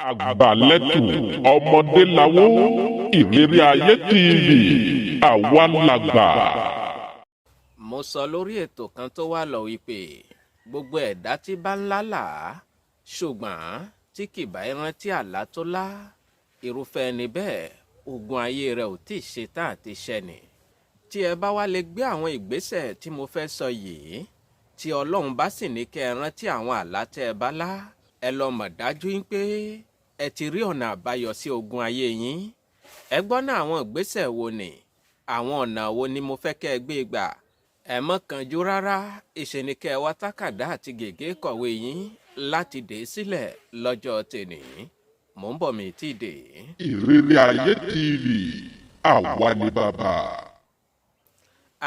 àgbàlẹ́tù ọmọdé lawó ìrírí ayé TV àwa làgbà. mo sọ lórí ètò kan tó wà lọ wípé gbogbo ẹ̀dá tí bá ń lálà ṣùgbọ́n tí kì bá rántí àlá tó lá irúfẹ́ ẹni bẹ́ẹ̀ ogun ayé rẹ̀ ò tí ì ṣe tán àti ṣẹ ni. tí ẹ bá wá lè gbé àwọn ìgbésẹ̀ tí mo fẹ́ sọ yìí tí Ọlọ́run bá sì ní kẹ́ ẹ rántí àwọn àlá tẹ́ ẹ bá lá ẹ lọ mọ̀ dájú pé ẹ ti rí ọ̀nà àbáyọ sí ogun ayé yín. ẹ gbọ́ náà àwọn ìgbésẹ̀ wo ni àwọn ọ̀nà wo ni mo fẹ́ kẹ́ ẹ gbé gbà. ẹ mọ́ kánjú rárá ìṣe ni kẹ́ ẹ wá tákàdá àti gègé kọ̀wé yín láti dé sílẹ̀ lọ́jọ́ tèní. mò ń bọ̀ mí tí dé. ìrírí ayé TV àwa ni bàbá.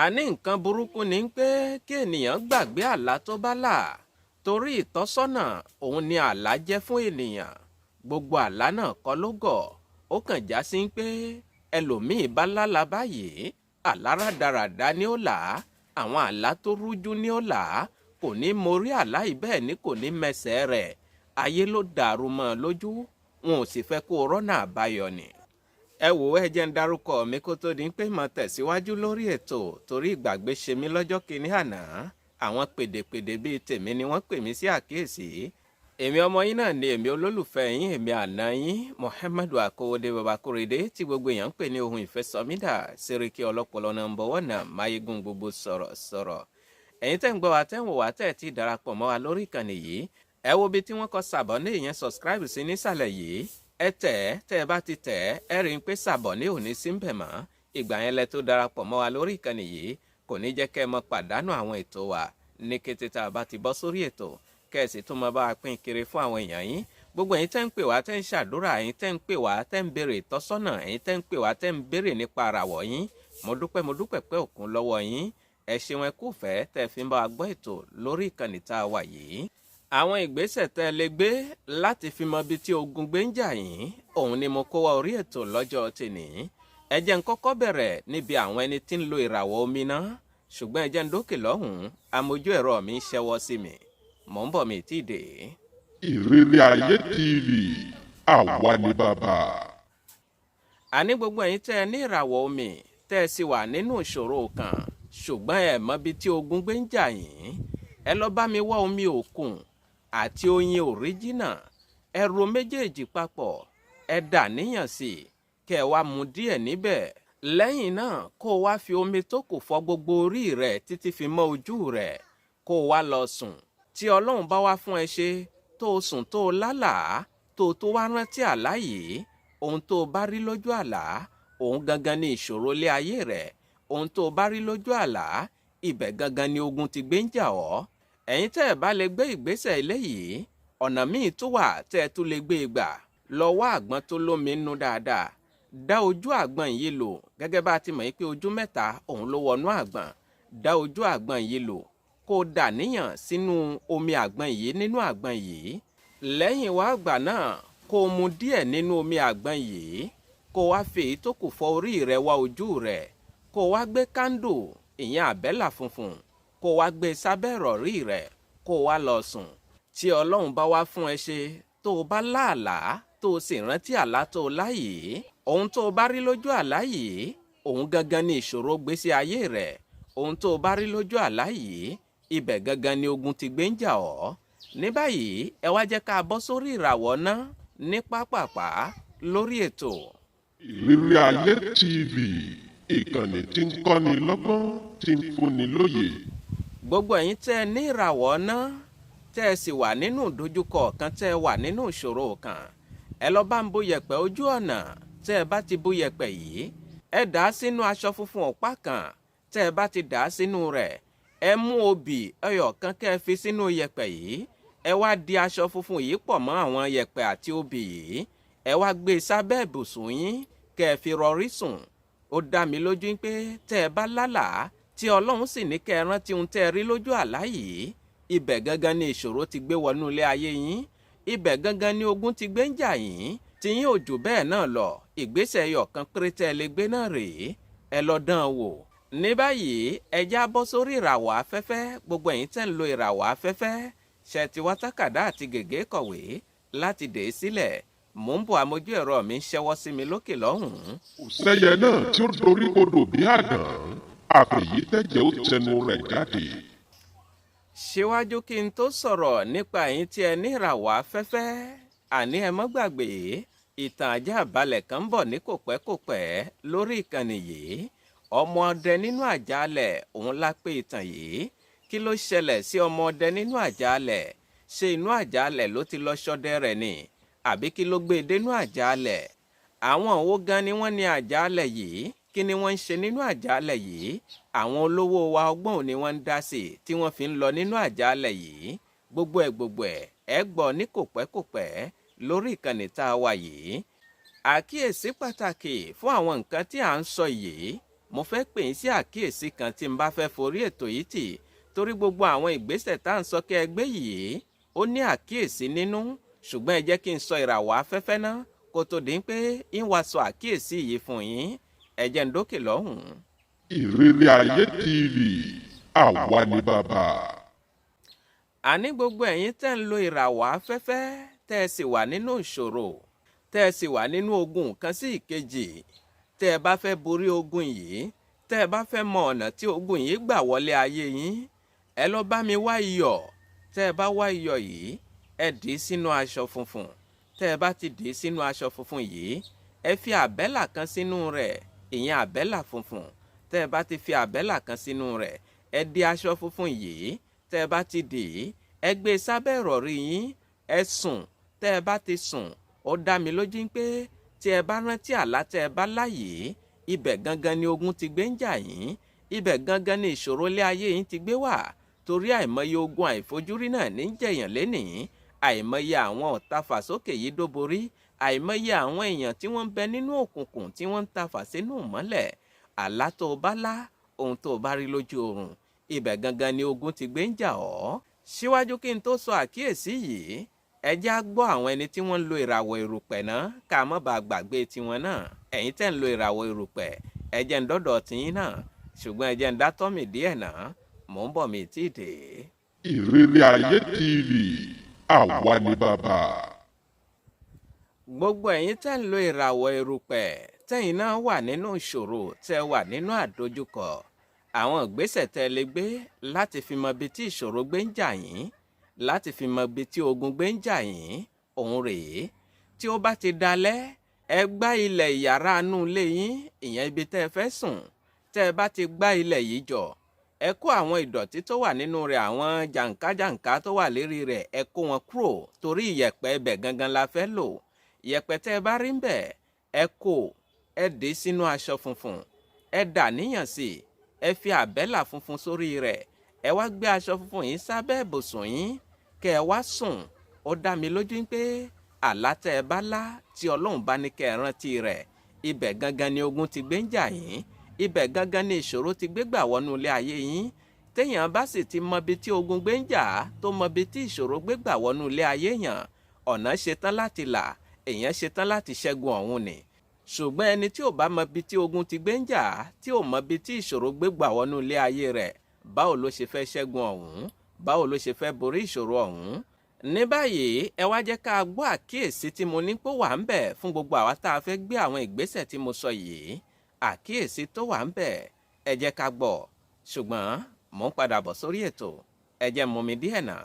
àní nǹkan burúkú ni pé kí ènìyàn gbàgbé àlá tó bá là torí ìtọ́sọ́nà òun ni àlá jẹ́ fún ènìyàn. gbogbo àlá náà kọ́ ló gọ̀ ó kàn já sí pé ẹlòmíì bá lálàá báyìí àlá rádaràda ni ó là á àwọn àlá tó rújú ni ó là á kò ní mórí àlá yìí bẹ́ẹ̀ ni kò ní mẹsẹ̀ rẹ̀ ayé ló dàrú mọ́ ọ lójú wọn ò sì fẹ́ kó rọ́nà àbáyọ ni. ẹ wò ẹ jẹ́ ń dárúkọ mi kó tó di pé mo tẹ̀síwájú lórí ètò torí ìgbàgbé ṣe mí lọ́jọ́ kìíní àná àwọn pèdèpèdè bíi tèmi ni wọ́n pè mí sí àkíyèsí. èmi ọmọ yín náà ni èmi olólùfẹ́ yín èmi àná yín Muhammadu Akówódé Babakóredé tí gbogbo èèyàn ń pè ní ohun ìfẹ́ SOMIDA Sẹ́ríkì ọlọ́pọlọ nọ́mbà 1 máyégún gbogbo sọ̀rọ̀sọ̀rọ̀. ẹ̀yin tẹ́ ń gbọ́ wa tẹ́ ń wò wá tẹ́ ti darapọ̀ mọ́ wa lórí ìkànnì yìí ẹ wo bí tí wọ́n kọ sàbọ̀nì ìyẹn subscribe sí nísàlẹ̀ yìí ẹ tẹ̀ ẹ bá ti tẹ̀ ẹ rí i pé sàbọ̀nì ò ní sí ń bẹ̀ mọ́ ìgbà yẹn lẹ tó darapọ̀ mọ́ wa lórí ìkànnì yìí kò ní jẹ́ kẹ́ ẹ mọ pàdánù àwọn ètò wa ní kété tá a bá ti bọ́ sórí ètò kẹ́ẹ̀sì tó máa bá wa pín kiri fún àwọn èèyàn yín gbogbo ẹ̀yin tẹ́ ń pè wá tẹ́ ń ṣàdúrà ẹ̀yin tẹ́ ń pè wá tẹ́ ń béèrè ìtọ́sọ́nà ẹ̀yin tẹ́ ń pè wá tẹ́ ń béèrè nípa àràwọ̀ yín mo dúpẹ́ pé òkun lọ́wọ́ yín ẹ ṣeun ẹ kúfẹ́ tẹ́ fi ń bá wa gbọ́ ètò lórí ìkànnì tá a wà yìí. àwọn ìgbésẹ̀ tẹ́ lè gbé láti fi mọ ibi tí ogun gbé ń jà yín òun ni mo kó wá orí ètò lọ́jọ́ tèní. ẹ jẹ́ n kọ́kọ́ bẹ̀rẹ̀ níbi àwọn ẹni tí ń lo ìràwọ̀ omi náà ṣùgbọ́n ẹ jẹ́ n dókè lọ́hùn-ún amójú ẹ̀rọ mi ń ṣẹ́wọ́ sí mi mò ń bọ̀ mí tí dé. ìrírí ayé TV àwa ni bàbá. àní gbogbo ẹ̀yin tẹ́ ẹ ní ìràwọ̀ omi tẹ́ ẹ sì wà nínú ìṣòro kan ṣùgbọ́n ẹ mọ ibi tí ogun gbé ń jà yín ẹ lọ bá mi wá omi òkun àti oyin òríjínà ẹ ro méjèèjì papọ̀ ẹ dà níyàn sí i kẹ́ ẹ wá mu díẹ̀ níbẹ̀ lẹ́yìn náà kó o wá fi omi tó kù fọ gbogbo orí rẹ̀ títí fi mọ́ ojú rẹ̀ kó o wá lọ sùn tí Ọlọ́run bá wá fún ẹ ṣe tó o sùn tó o lálàá tó o tó wá rántí àlá yìí ohun tó o bá rí lójú àlá òun gangan ni ìṣòro lé ayé rẹ̀ ohun tó o bá rí lójú àlá ibẹ̀ gangan ni ogun ti gbé ń jà ọ́. ẹ̀yin tẹ́ ẹ bá lè gbé ìgbésẹ̀ eléyìí ọ̀nà míì tó wà tẹ́ ẹ tún lè gbé e gbà lọ wá àgbọn tó lómi nínú dáadáa dá ojú àgbọn yìí lò gẹ́gẹ́ bá a ti mọ̀ yìí pé ojú mẹ́ta òun ló wọnú àgbọn dá ojú àgbọn yìí lò kó o dà níyàn sínú omi àgbọn yìí nínú àgbọn yìí lẹ́yìn wá àgbà náà kó o mu díẹ̀ nínú omi àgbọn yìí kó o wá fi èyí tó kù fọ orí rẹ wá ojú rẹ kó o wá gbé kándò ìyẹn àbẹ́là funfun kó o wá gbé sábẹ́ ìrọ̀rí rẹ kó o wá lọ sùn tí Ọlọ́run bá wá fún ẹ ṣe tó o bá láàlá tó o sì rántí àlá tó o lá yìí ohun tó o bá rí lójú àlá yìí òun gangan ni ìṣòro gbésí ayé rẹ ohun tó o bá rí lójú àlá yìí ibẹ̀ gangan ni ogun ti gbé ń jà ọ́. ní báyìí ẹ wá jẹ́ ká bọ́ sórí ìràwọ̀ náà ní pápápá lórí ètò. ìrírí ayé TV ìkànnì tí ń kọ́ni lọ́gbọ́n tí ń fúnni lóye. gbogbo ẹ̀yin tẹ́ ẹ ní ìràwọ̀ náà tẹ́ ẹ sì wà nínú ìdojúkọ kan tẹ́ ẹ wà nínú ìṣòro kan ẹ lọ bá ń bó yẹ̀pẹ̀ ojú ọ̀nà tẹ́ ẹ bá ti bó yẹ̀pẹ̀ yìí ẹ dà á sínú aṣọ funfun ọ̀pá kan tẹ́ ẹ bá ti dà á sínú rẹ̀ ẹ mú obì ẹyọ kan kẹ́ ẹ fi sínú yẹ̀pẹ̀ yìí ẹ wá di aṣọ funfun yìí pọ̀ mọ́ àwọn yẹ̀pẹ̀ àti obì yìí ẹ wá gbé e sábẹ́ ibùsùn yín kẹ́ ẹ fi rọrí sùn ó dá mi lójú pé tẹ́ ẹ bá lálàá tí Ọlọ́run sì ní kẹ́ ẹ rántí ohun tẹ́ ẹ rí lójú àlá yìí ibẹ̀ gangan ni ìṣòro ti gbé wọnú ilé ayé yín ibẹ̀ gangan ni ogun ti gbé ń jà yín tí yín ò jù bẹ́ẹ̀ náà lọ ìgbésẹ̀ ẹyọ kan péré tẹ́ ẹ lè gbé náà rèé ẹ lọ dán an wò. ní báyìí ẹ já bọ́ sórí ìràwọ̀ afẹ́fẹ́ gbogbo ẹ̀yin tẹ́ ń lo ìràwọ̀ afẹ́fẹ́ ṣe ti wá tákàdá àti gègé kọ̀wé láti dè é sílẹ̀ mò ń bọ̀ àmójú ẹ̀rọ mi ń ṣẹ́wọ́ sí mi lókè lọ́hùn-ún. kò sẹ́yẹ náà tí ó dorí kodò bí àdán àfẹ̀yí tẹ̀jẹ̀ ó tẹnu rẹ̀ jáde. síwájú kí n tó sọ̀rọ̀ nípa ẹ̀yin tí ẹ ní ìràwọ̀ afẹ́fẹ́ àní ẹ mọ́ gbàgbé ìtàn àjààbálẹ̀ kan ń bọ̀ ní kòpẹ́kòpẹ́ lórí ìkànnì yìí. ọmọ ọdẹ nínú àjàalẹ̀ òun la pè ìtàn yìí. kí ló ṣẹlẹ̀ sí ọmọ ọdẹ nínú àjàalẹ̀? ṣé inú àjàalẹ̀ ló ti lọ ṣọdẹ rẹ̀ ni àbí kí ló gbé e dénú àjàalẹ̀? àwọn wo gan ni wọ́n ní àjàalẹ̀ yìí? kí ni wọ́n ń ṣe nínú àjàalẹ̀ yìí? àwọn olówó wa ọgbọ́n ni wọ́n ń dá sí tí wọ́n fi ń lọ nínú àjàalẹ̀ yìí. gbogbo ẹ̀ ẹ gbọ́ ní kòpẹ́kòpẹ́ lórí ìkànnì tá a wà yìí. àkíyèsí pàtàkì fún àwọn nǹkan tí à ń sọ yìí. mo fẹ́ pè yín sí àkíyèsí kan tí n bá fẹ́ forí ètò yìí tì torí gbogbo àwọn ìgbésẹ̀ tá à ń sọ kí ẹ gbé yìí ó ní àkíyèsí nínú. ṣùgbọ́n ẹ jẹ́ kí n sọ ìràwọ̀ afẹ́fẹ́ náà kó tó dín pé ń wá sọ àkíyèsí yìí fún yín. ẹ jẹ́ ń dókè lọ́hùn. ìrírí ayé TV àwa ni bàbá. àní gbogbo ẹ̀yin tẹ́ ń lo ìràwọ̀ afẹ́fẹ́ tẹ́ ẹ sì wà nínú ìṣòro tẹ́ ẹ sì wà nínú ogun kan sí ìkejì. tẹ́ ẹ bá fẹ́ borí ogun yìí, tẹ́ ẹ bá fẹ́ mọ ọ̀nà tí ogun yìí gbà wọlé ayé yín, ẹ lọ bá mi wá iyọ̀. tẹ́ ẹ bá wá iyọ̀ yìí, ẹ dì í sínú aṣọ funfun. tẹ́ ẹ bá ti dì í sínú aṣọ funfun yìí, ẹ fi àbẹ́là kan sínú rẹ̀, ìyẹn àbẹ́là funfun. tẹ́ ẹ bá ti fi àbẹ́là kan sínú rẹ̀, ẹ di aṣọ funfun yìí. tẹ́ ẹ bá ti dì í, ẹ gbé e sábẹ́ ìrọ̀rí yín, ẹ sùn. tẹ́ ẹ bá ti sùn, ó dá mi lójú pé tí ẹ bá rántí àlá tẹ́ ẹ bá lá yìí, ibẹ̀ gangan ni ogun ti gbé ń jà yín. ibẹ̀ gangan ni ìṣòro ilé ayé yín ti gbé wà. torí àìmọye ogun àìfojúrí náà ní jẹ̀yàn lénìí. àìmọye àwọn ọ̀tá fàsókè yìí dóborí. àìmọye àwọn èèyàn tí wọ́n ń bẹ nínú òkùnkùn tí wọ́n ń tafà sínú ìmọ́lẹ̀. àlá tó o bá lá, ohun tó o bá rí lójú oorun, ibẹ̀ gangan ni ogun ti gbé ń jà ọ́. síwájú kí n tó sọ àkíyèsí yìí, ẹ já gbọ́ àwọn ẹni tí wọ́n ń lo ìràwọ̀ erùpẹ̀ náà ká má bàa gbàgbé tiwọn náà. ẹ̀yin tẹ́ ń lo ìràwọ̀ erùpẹ̀, ẹ jẹ́ ń dọ́dọ̀ tiyín náà, ṣùgbọ́n ẹ jẹ́ ń dá tọ́mì díẹ̀ náà, mò ń bọ̀ mí tí ì dé. ìrírí ayé TV àwa ni bàbá. gbogbo ẹ̀yin tẹ́ ń lo ìràwọ̀ erùpẹ̀, tẹ́yin náà wà nínú ìṣòro, tẹ́ wà nínú àdójúkọ. àwọn ìgbésẹ̀ tẹ́ lè gbé láti fi mọ ibi tí ìṣòro gbé ń jà yín, láti fi mọ ibi tí ogun gbé ń jà yín, òun rèé. tí ó bá ti dalẹ́, ẹ gbá ilẹ̀ ìyàrá inú ilé yín, ìyẹn ibi tẹ́ ẹ fẹ́ sùn. tẹ́ ẹ bá ti gbá ilẹ̀ yìí jọ, ẹ kó àwọn ìdọ̀tí tó wà nínú rẹ̀, àwọn jàǹkájàǹká tó wà lérí rẹ̀, ẹ kó wọn kúrò torí ìyẹ̀pẹ̀ ibẹ̀ gangan la fẹ́ lò. ìyẹ̀pẹ̀ tẹ́ ẹ bá rí ń bẹ̀, ẹ kó, ẹ dé sínú aṣọ funfun, ẹ dà níyàn sí i, ẹ fi àbẹ́là funfun sórí rẹ̀, ẹ wá gbé aṣọ funfun yìí sábẹ́ ibùsùn yín, kẹ́ ẹ wá sùn. ó dá mi lójú pé àlá tẹ́ ẹ bá lá tí Ọlọ́run bá ní kẹ́ ẹ rántí rẹ̀, ibẹ̀ gangan ni ogun ti gbé ń jà yín. ibẹ̀ gangan ni ìṣòro ti gbé gbà wọnú ilé ayé yín. téèyàn bá sì ti mọ ibi tí ogun gbé ń jà, tó mọ ibi tí ìṣòro gbé gbà wọnú ilé ayé yàn, ọ̀nà ṣetán láti là, èèyàn ṣetán láti ṣẹ́gun ọ̀hún ni. ṣùgbọ́n ẹni tí ò bá mọ ibi tí ogun ti gbé ń jà, tí ò mọ ibi tí ìṣòro gbé gbà wọnú ilé ayé rẹ̀, báwo ló ṣe fẹ́ ṣẹ́gun ọ̀hún? báwo ló ṣe fẹ́ borí ìṣòro ọ̀hún? ní báyìí, ẹ wá jẹ́ ká gbọ́ àkíyèsí tí mo ní pé wà ń bẹ̀ fún gbogbo àwa tá a fẹ́ gbé àwọn ìgbésẹ̀ tí mo sọ yìí. àkíyèsí tó wà ń bẹ̀, ẹ jẹ́ ká gbọ́. ṣùgbọ́n mò ń padà bọ̀ sórí ètò, ẹ jẹ́ mú mi díẹ̀ náà,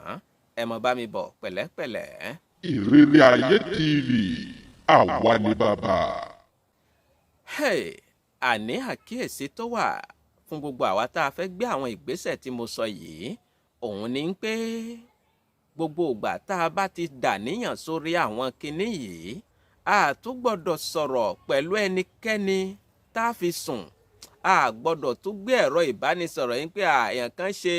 ẹ mọ̀ bá mi bọ̀ pẹ̀lẹ́pẹ̀lẹ́. ìrírí ayé TV àwa ni bàbá. àní àkíyèsí tó wà fún gbogbo àwa tá a fẹ́ gbé àwọn ìgbésẹ̀ tí mo sọ yìí, òun ni pé gbogbo ìgbà tá a bá ti dàníyàn sórí àwọn kinní yìí, a tún gbọ́dọ̀ sọ̀rọ̀ pẹ̀lú ẹnikẹ́ni tá a fi sùn. a gbọ́dọ̀ tún gbé ẹ̀rọ ìbánisọ̀rọ̀ yín pé èèyàn kan ṣe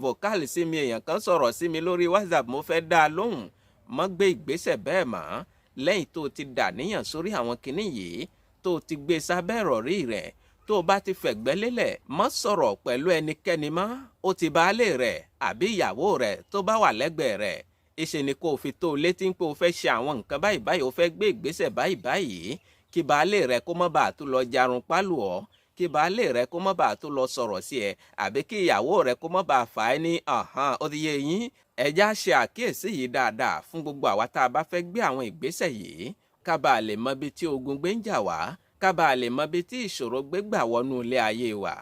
vocal sí mi, èèyàn kan sọ̀rọ̀ sí mi lórí WhatsApp, mo fẹ́ dá a lóhùn. mọ́ gbé ìgbésẹ̀ bẹ́ẹ̀ mọ́. lẹ́yìn tó ti dàníyàn sórí àwọn kinní yìí, tó ti gbé sábẹ́ ìrọ̀rí rẹ̀, tó bá ti fẹ̀gbẹ́ lélẹ̀, mọ́ sọ̀rọ̀ pẹ̀lú ẹnikẹ́ni mọ́. ó ti baálé rẹ̀ àbí ìyàwó rẹ̀ tó bá wà lẹ́gbẹ̀ẹ́ rẹ̀, ìṣe ni kó o fi tó o létí pé o fẹ́ ṣe àwọn nǹkan báyìí báyìí, o fẹ́ gbé ìgbésẹ̀ báyìí báyìí, kí baálé rẹ̀ kó má bàa tún lọ jarun pálù ọ́, kí baálé rẹ̀ kó má bàa tún lọ sọ̀rọ̀ sí ẹ, àbí kí ìyàwó rẹ̀ kó má bàa fà á ní ó ti yé yín. ẹja ṣe àkíyèsí yìí dáadáa fún gbogbo àwa tá a bá fẹ́ gbé àwọn ìgbésẹ̀ yìí. ká bàa lè mọ bí tí ogun gbé ń jà wá, ká bàa lè mọ bí tí ìṣòro gbé gbà wọnú ilé ayé wa.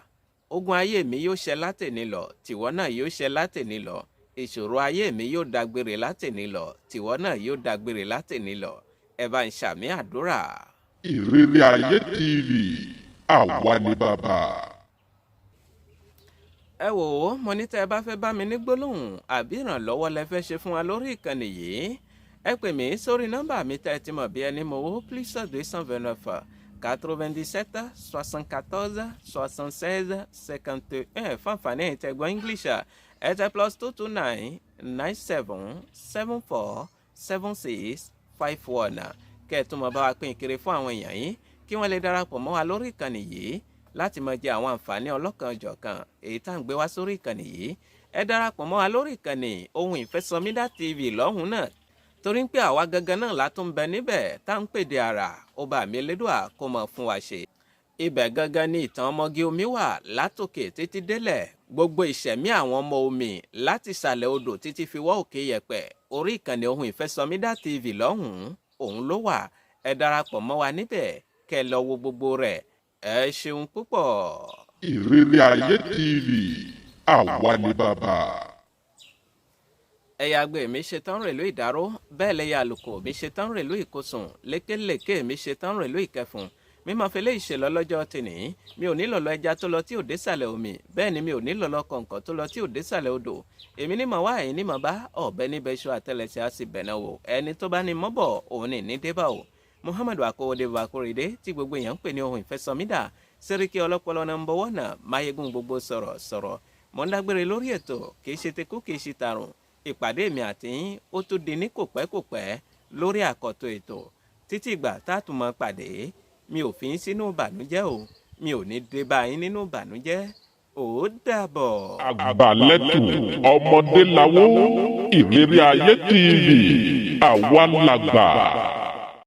Ogun ayé mi yóò ṣẹ látèní lọ, tìwọ náà yóò ṣẹ látèní lọ. Ìṣòro ayé mi yóò dágbére látèní lọ, tìwọ náà yóò dágbére látèní lọ. Ẹ bá ń ṣàmì àdúrà. Ìrírí Ayé TV, àwa ni bàbá. Ẹ wò ó, mo ní tẹ́ ẹ bá fẹ́ bá mi ní gbólóhùn àbí ìrànlọ́wọ́ lẹ fẹ́ ṣe fún wa lórí ìkànnì yìí. Ẹ pè mí sórí nọ́mbà mi tẹ́ ẹ ti mọ̀ bí ẹni mowó +229 97 74 76 51 fún àǹfààní ẹ̀yin tẹ́ gbọ́ English. Ẹ tẹ +229 97 74 76 51. Kẹ́ ẹ tún mọ̀ bá wa pín kiri fún àwọn èèyàn yín kí wọ́n lè darapọ̀ mọ́ wa lórí ìkànnì yìí láti máa jẹ àwọn àǹfààní ọlọ́kan-ò-jọ̀kan èyí tá à ń gbé wá sórí ìkànnì yìí. Ẹ darapọ̀ mọ́ wa lórí ìkànnì Ohun Ìfẹ́ SOMIDA TV lọ́hùn náà, torí pé àwa gangan náà látún bẹ níbẹ̀ tá ń pèdè àrà ọba mi Elédùà kó mọ̀ fún wa ṣe. Ibẹ̀ gangan ni ìtàn ọmọge omi wà látòkè títí délẹ̀, gbogbo ìṣẹ̀mí àwọn ọmọ omi láti ìsàlẹ̀ odò títí fi wọ́ òkè yẹ̀pẹ̀. Orí ìkànnì Ohun Ìfẹ́ SOMIDA TV lọ́hùn òun ló wà. Ẹ darapọ̀ mọ́ wa níbẹ̀ kẹ́ lọ wo gbogbo rẹ̀. Ẹ ṣeun púpọ̀. Ìrírí Ayé TV, àwa ni bàbá. Ẹyẹ àgbẹ̀ mi ṣetán rèlú ìdáró, bẹ́ẹ̀ lẹ́yẹ àlùkò mi ṣetán rèlú ìkosùn, lékèlékè mi ṣetán rèlú ìkẹfùn. Mi máa fi lé ìṣèlọ lọ́jọ́ tìní, mi ò ní lọ́lọ́ ẹja tó lọ tí ò désàlẹ̀ omi, bẹ́ẹ̀ ni mi ò ní lọ́lọ́ kọ̀ǹkọ̀ tó lọ tí ò désàlẹ̀ odò. Èmi ní màá wá ẹ̀yin ní màá bá ọ̀bẹ níbẹ̀ ṣọ àtẹlẹsẹ̀ á sì bẹ̀nà wò, ẹni tó bá ní mọ́bọ̀ òun ní débà o. Muhammadu Akówódé Bakorede tí gbogbo èèyàn ń pè ní Ohun Ìfẹ́ SOMIDA, Sẹ́ríkì ọlọ́pọlọ nọ́mbà 1, máyégún gbogbo sọ̀rọ̀. Mo ń dágbére lórí ètò, kì í ṣe tekú kì í ṣe tàrùn. Ìpàdé mi àti yín ó tún di ní kòpẹ́kòpẹ́ lórí àkọ́tọ̀ ètò. Títí ìgbà tá a tún máa pàdé, mi ò fi yín sínú ìbànújẹ́ o, mi ò ní dé bá yín nínú ìbànújẹ́. Ó dàbọ̀. Àgbàlẹ́tù ọmọdé lawó, Ìrírí Ayé TV, àwa làgbà.